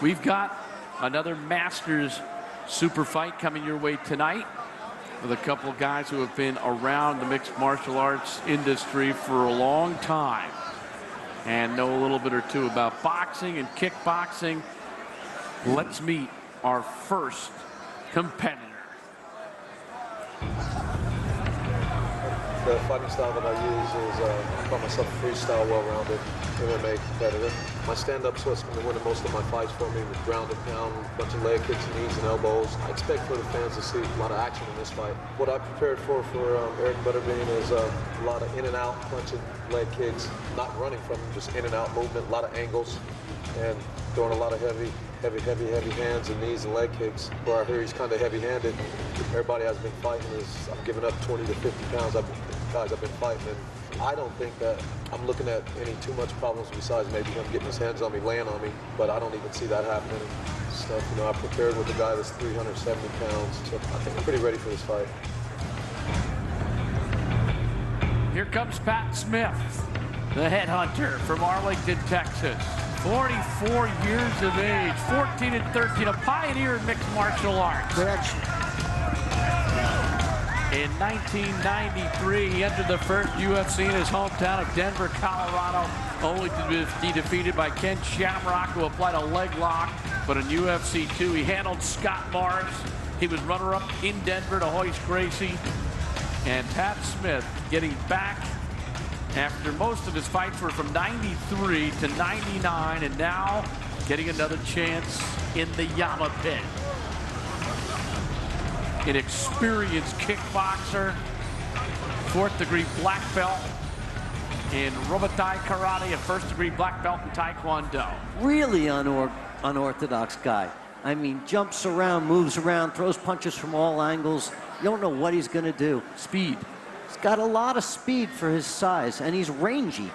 We've got another Masters super fight coming your way tonight with a couple of guys who have been around the mixed martial arts industry for a long time and know a little bit or two about boxing and kickboxing. Let's meet our first competitor. The fighting style that I use is, I call myself a freestyle, well-rounded MMA competitor. My stand-up is what's going to win most of my fights for me, with ground and pound, a bunch of leg kicks, knees, and elbows. I expect for the fans to see a lot of action in this fight. What I prepared for Eric Butterbean is a lot of in and out punching, leg kicks, not running from them, just in and out movement, a lot of angles, and throwing a lot of heavy hands and knees and leg kicks. Where I hear he's kind of heavy-handed. Everybody has been fighting is I'm giving up 20 to 50 pounds. Guys I've been fighting, and I don't think that I'm looking at any too much problems besides maybe him getting his hands on me, laying on me, but I don't even see that happening. Stuff, you know, I prepared with a guy that's 370 pounds, so I think I'm pretty ready for this fight. Here comes Pat Smith, the headhunter from Arlington, Texas. 44 years of age, 14 and 13, a pioneer in mixed martial arts. In 1993, he entered the first UFC in his hometown of Denver, Colorado, only to be defeated by Ken Shamrock, who applied a leg lock. But in UFC 2, he handled Scott Mars. He was runner-up in Denver to Hoist Gracie. And Pat Smith getting back after most of his fights were from 93 to 99, and now getting another chance in the Yamma Pit. An experienced kickboxer, 4th degree black belt in Robotai Karate, a 1st degree black belt in Taekwondo. Really unorthodox guy. I mean, jumps around, moves around, throws punches from all angles. You don't know what he's gonna do. Speed. He's got a lot of speed for his size, and he's rangy.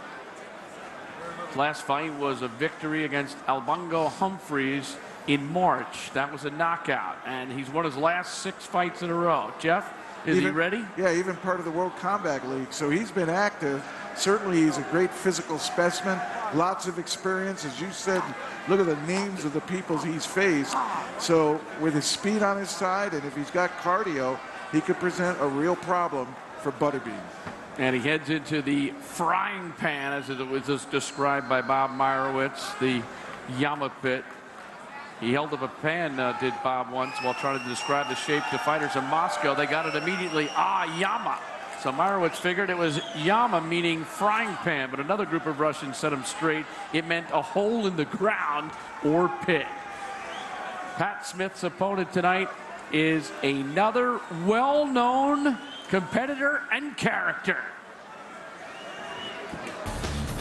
His last fight was a victory against Albongo Humphreys in March. That was a knockout, and he's won his last 6 fights in a row. Jeff, is he ready? Yeah, even part of the World Combat League, so he's been active. Certainly he's a great physical specimen, lots of experience. As you said, look at the names of the people he's faced. So with his speed on his side, and if he's got cardio, he could present a real problem for Butterbean. And he heads into the frying pan, as it was just described by Bob Meyerowitz, the Yamma Pit. He held up a pan, did Bob, once while trying to describe the shape to fighters in Moscow. They got it immediately, Yamma. So Meyerowitz figured it was Yamma, meaning frying pan, but another group of Russians set him straight. It meant a hole in the ground or pit. Pat Smith's opponent tonight is another well-known competitor and character.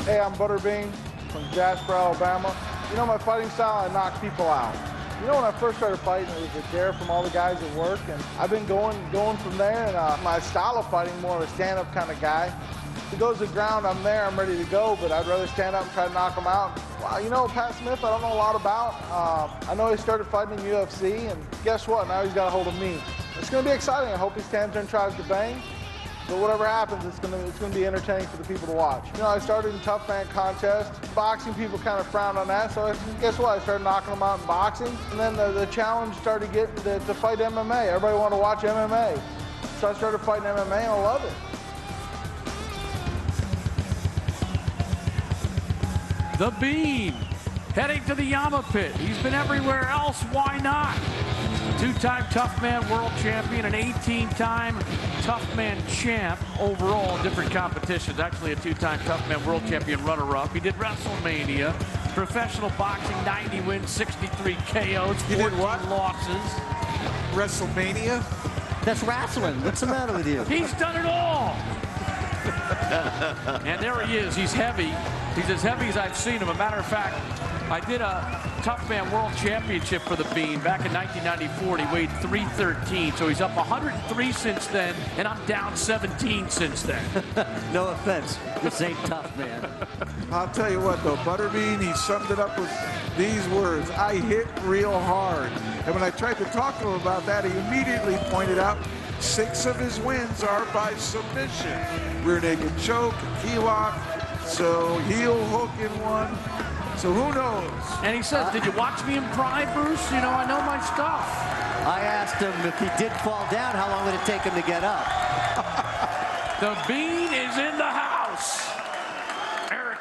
Hey, I'm Butterbean from Jasper, Alabama. You know, my fighting style, I knock people out. You know, when I first started fighting, it was a dare from all the guys at work, and I've been going from there, and my style of fighting, more of a stand-up kind of guy. If it goes to the ground, I'm there, I'm ready to go, but I'd rather stand up and try to knock them out. Well, you know, Pat Smith, I don't know a lot about. I know he started fighting in UFC, and guess what? Now he's got a hold of me. It's going to be exciting. I hope he stands there and tries to bang. But whatever happens, it's gonna be entertaining for the people to watch. You know, I started in tough man contest. Boxing, people kind of frowned on that, so guess what? I started knocking them out in boxing, and then the challenge started getting to fight MMA. Everybody wanted to watch MMA. So I started fighting MMA, and I love it. The Bean, heading to the Yamma Pit. He's been everywhere else, why not? 2-time Tough Man World Champion, an 18-time Tough Man Champ overall in different competitions. Actually a 2-time Tough Man World Champion runner-up. He did WrestleMania, professional boxing, 90 wins, 63 KOs, 14 losses. WrestleMania? That's wrestling. What's the matter with you? He's done it all. And there he is. He's heavy. He's as heavy as I've seen him. A matter of fact, I did a Tough Man World Championship for the Bean back in 1994. He weighed 313, so he's up 103 since then, and I'm down 17 since then. No offense, this ain't tough, man. I'll tell you what, though, Butterbean, he summed it up with these words: I hit real hard. And when I tried to talk to him about that, he immediately pointed out 6 of his wins are by submission. Rear naked choke, key lock, so heel hook in one. So who knows? And he says, did you watch me in Pride, Bruce? You know, I know my stuff. I asked him if he did fall down, how long would it take him to get up? The Bean is in the house.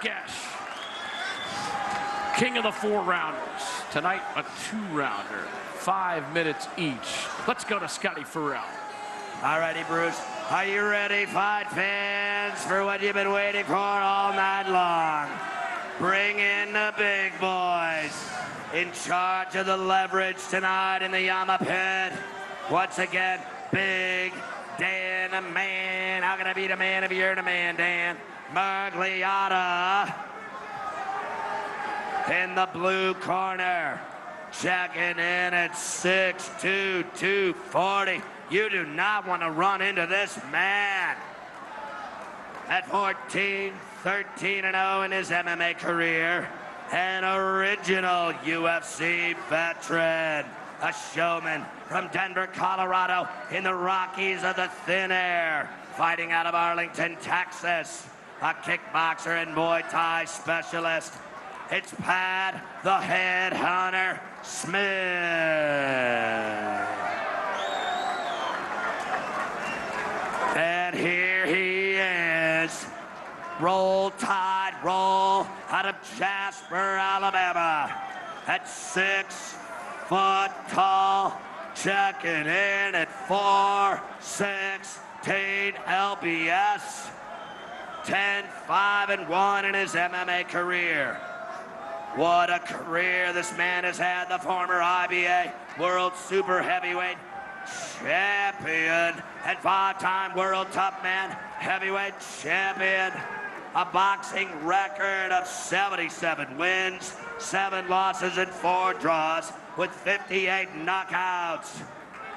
Esch, king of the 4-rounders. Tonight, a 2-rounder, 5 minutes each. Let's go to Scotty Farrell. All righty, Bruce. Are you ready, fight fans, for what you've been waiting for all night long? Bring in the big boys. In charge of the leverage tonight in the Yamma Pit. Once again, Big Dan, a man. How can I beat a man if you're the man, Dan? Mergliata. In the blue corner. Checking in at 6'2", 240. You do not want to run into this man. At 14, 13-0 in his MMA career. An original UFC veteran. A showman from Denver, Colorado, in the Rockies of the Thin Air. Fighting out of Arlington, Texas. A kickboxer and Muay Thai specialist. It's Pat, the Headhunter Smith. And here he is. Roll Tide, roll out of Jasper, Alabama. At 6 foot tall, checking in at 4'16" LBS. 10-5-1 in his MMA career. What a career this man has had, the former IBA World Super Heavyweight Champion and 5-time World Tough Man Heavyweight Champion. A boxing record of 77 wins, 7 losses, and 4 draws with 58 knockouts.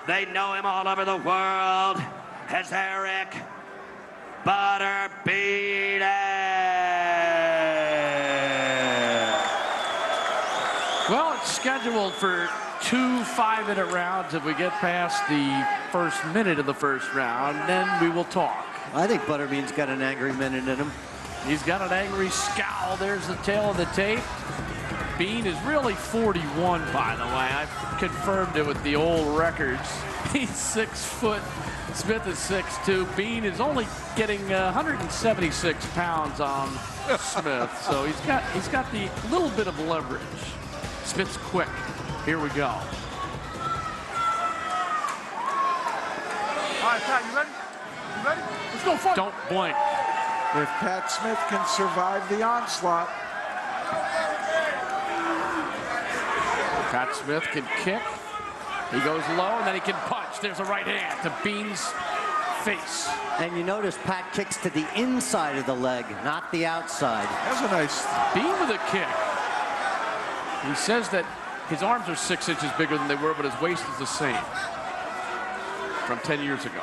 They know him all over the world as Eric Butterbean. Well, it's scheduled for 2 5-minute rounds. If we get past the first minute of the first round, then we will talk. I think Butterbean's got an angry minute in him. He's got an angry scowl. There's the tail of the tape. Bean is really 41, by the way. I've confirmed it with the old records. He's 6 foot. Smith is 6'2". Bean is only getting 176 pounds on Smith, so he's got the little bit of leverage. Smith's quick. Here we go. All right, Pat, you ready? You ready? Let's go fight. Don't blink. If Pat Smith can survive the onslaught. Pat Smith can kick. He goes low, and then he can punch. There's a right hand to Bean's face. And you notice Pat kicks to the inside of the leg, not the outside. That's a nice. Bean with a kick. He says that his arms are 6 inches bigger than they were, but his waist is the same from 10 years ago.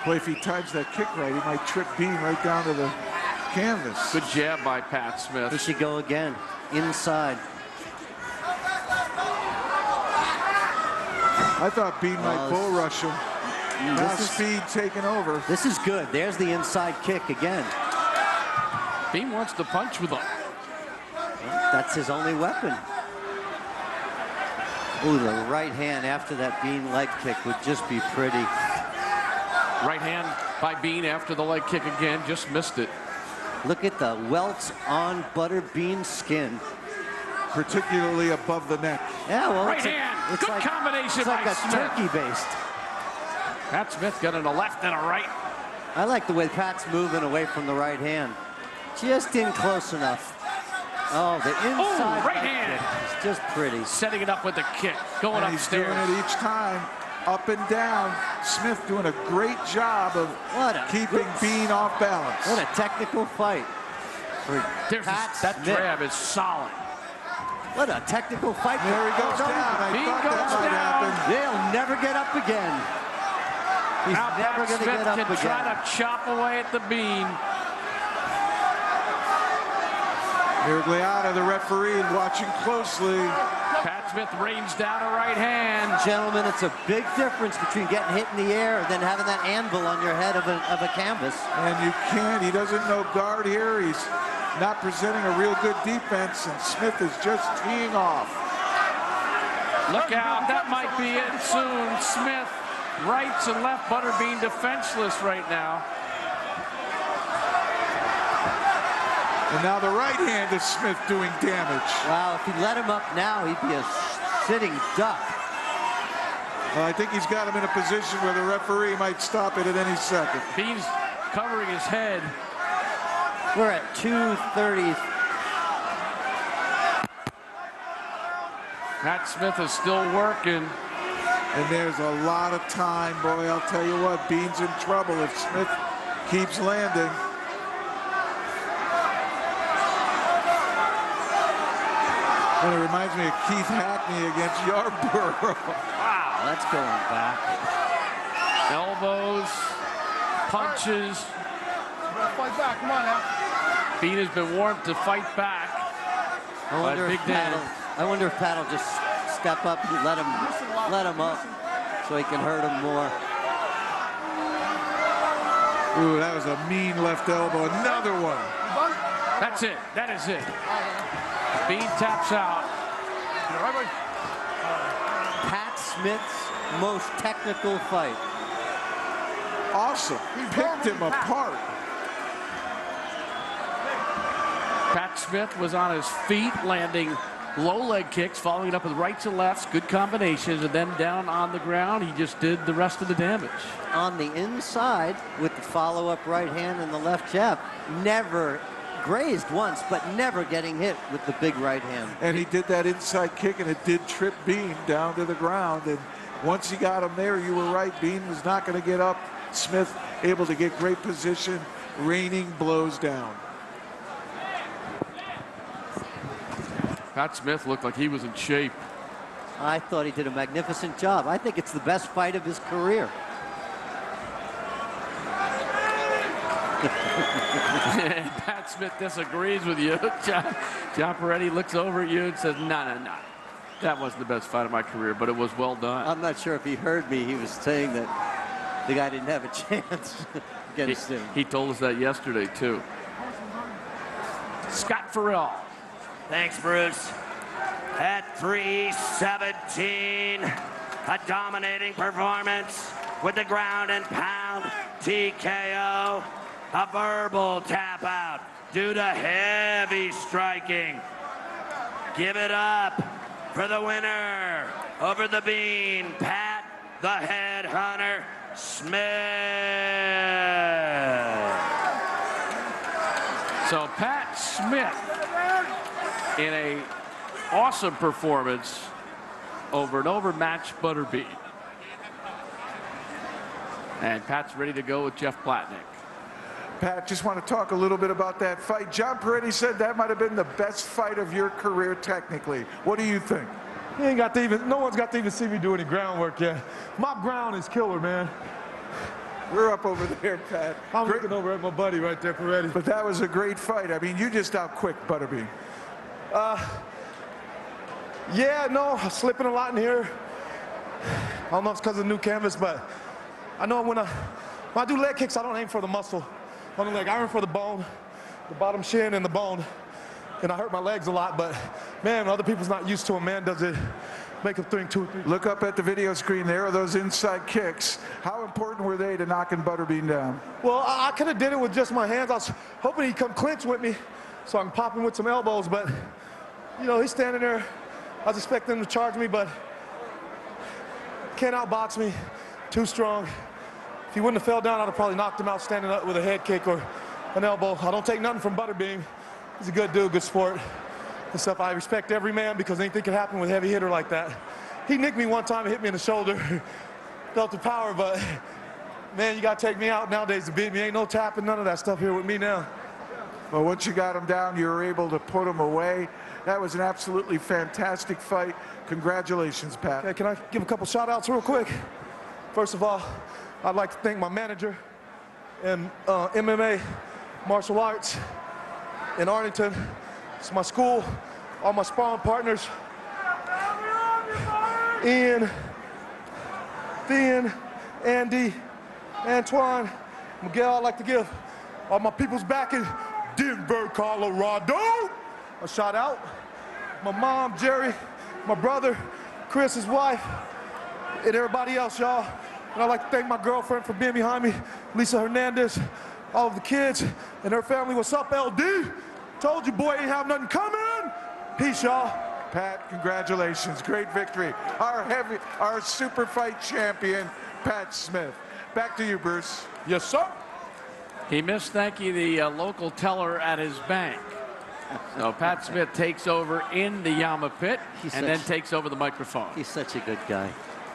Boy, if he times that kick right, he might trip Bean right down to the canvas. Good jab by Pat Smith. Here she go again, inside. I thought Bean might bull rush him. Now speed taking over. This is good. There's the inside kick again. Bean wants to punch with him. That's his only weapon. Ooh, the right hand after that Bean leg kick would just be pretty. Right hand by Bean after the leg kick again. Just missed it. Look at the welts on Butterbean's skin. Particularly above the neck. Yeah, well, Right hand. Good combination by like a Smith. turkey baste. Pat Smith got in a left and a right. I like the way Pat's moving away from the right hand. Just in close enough. Oh, the inside right hand. It's just pretty. Setting it up with the kick. Going And he's upstairs. doing it each time. Up and down. Smith doing a great job of keeping Bean off balance. What a technical fight. For That jab is solid. What a technical fight. There he goes down. I thought that might happen. They'll never get up again. He's Now never Pat going to Smith get up can again. try to chop away at the Bean. Mergliata, the referee, watching closely. Pat Smith rains down a right hand. Gentlemen, it's a big difference between getting hit in the air and then having that anvil on your head of a canvas. And you can't, he doesn't know guard here. He's not presenting a real good defense, and Smith is just teeing off. Look out, that might be it soon. Smith, rights and left Butterbean defenseless right now. And now the right hand of Smith doing damage. Wow, if he let him up now, he'd be a sitting duck. Well, I think he's got him in a position where the referee might stop it at any second. Bean's covering his head. We're at 2:30. Pat Smith is still working. And there's a lot of time, boy. I'll tell you what, Bean's in trouble if Smith keeps landing. And it reminds me of Keith Hackney against Yarborough. Wow. That's going back. Elbows, punches. Fight back, come on now. Bean has been warned to fight back. I wonder if Pat will just step up and let him up so he can hurt him more. Ooh, that was a mean left elbow. Another one. That's it. That is it. Bean taps out. Pat Smith's most technical fight. Awesome. Picked him apart. Pat Smith was on his feet, landing low leg kicks, following it up with rights and lefts, good combinations, and then down on the ground, he just did the rest of the damage. On the inside with the follow-up right hand and the left jab, never grazed once, but never getting hit with the big right hand. And he did that inside kick, and it did trip Bean down to the ground. And once he got him there, you were right, Bean was not going to get up. Smith able to get great position, raining blows down. Pat Smith looked like he was in shape. I thought he did a magnificent job. I think it's the best fight of his career. Pat Smith disagrees with you. John Peretti looks over at you and says, no. That wasn't the best fight of my career, but it was well done. I'm not sure if he heard me. He was saying that the guy didn't have a chance against him. He told us that yesterday, too. Scott Farrell. Thanks, Bruce. At 3:17, a dominating performance with the ground and pound TKO. A verbal tap out due to heavy striking. Give it up for the winner over the Bean, Pat the Headhunter Smith. So Pat Smith in a awesome performance over an overmatched Butterbean. And Pat's ready to go with Jeff Platnick. Pat, just want to talk a little bit about that fight. John Peretti said that might have been the best fight of your career technically. What do you think? No one's got to even see me do any groundwork yet. My ground is killer, man. We're up over there, Pat. I'm looking over at my buddy right there, Peretti. But that was a great fight. I mean, you just out-quicked Butterbean. Yeah, no, I'm slipping a lot in here. I don't know if it's because of the new canvas, but I know when I do leg kicks, I don't aim for the muscle on the leg. I aim for the bone, the bottom shin and the bone. And I hurt my legs a lot, but man, other people's not used to them, man, does it make them think 2 or 3. Look up at the video screen. There are those inside kicks. How important were they to knocking Butterbean down? Well, I could have did it with just my hands. I was hoping he'd come clinch with me so I can pop him with some elbows, but you know, he's standing there. I was expecting him to charge me, but can't outbox me, too strong. If he wouldn't have fell down, I'd have probably knocked him out standing up with a head kick or an elbow. I don't take nothing from Butterbean. He's a good dude, good sport and stuff. I respect every man because anything can happen with a heavy hitter like that. He nicked me one time and hit me in the shoulder. Felt the power, but man, you gotta take me out nowadays to beat me. Ain't no tapping, none of that stuff here with me now. Well, once you got him down, you were able to put him away. That was an absolutely fantastic fight. Congratulations, Pat. Okay, can I give a couple shout outs real quick? First of all, I'd like to thank my manager in MMA, martial arts in Arlington. It's my school, all my sparring partners. Ian, Finn, Andy, Antoine, Miguel. I'd like to give all my people's back in Denver, Colorado. A shout out. My mom, Jerry, my brother, Chris, his wife, and everybody else, y'all. And I'd like to thank my girlfriend for being behind me, Lisa Hernandez, all of the kids and her family. What's up, LD? Told you, boy, ain't have nothing coming. Peace, y'all. Pat, congratulations. Great victory. Our super fight champion, Pat Smith. Back to you, Bruce. Yes, sir. He missed thanking the local teller at his bank. So Pat Smith takes over in the Yamma Pit and then takes over the microphone. He's such a good guy.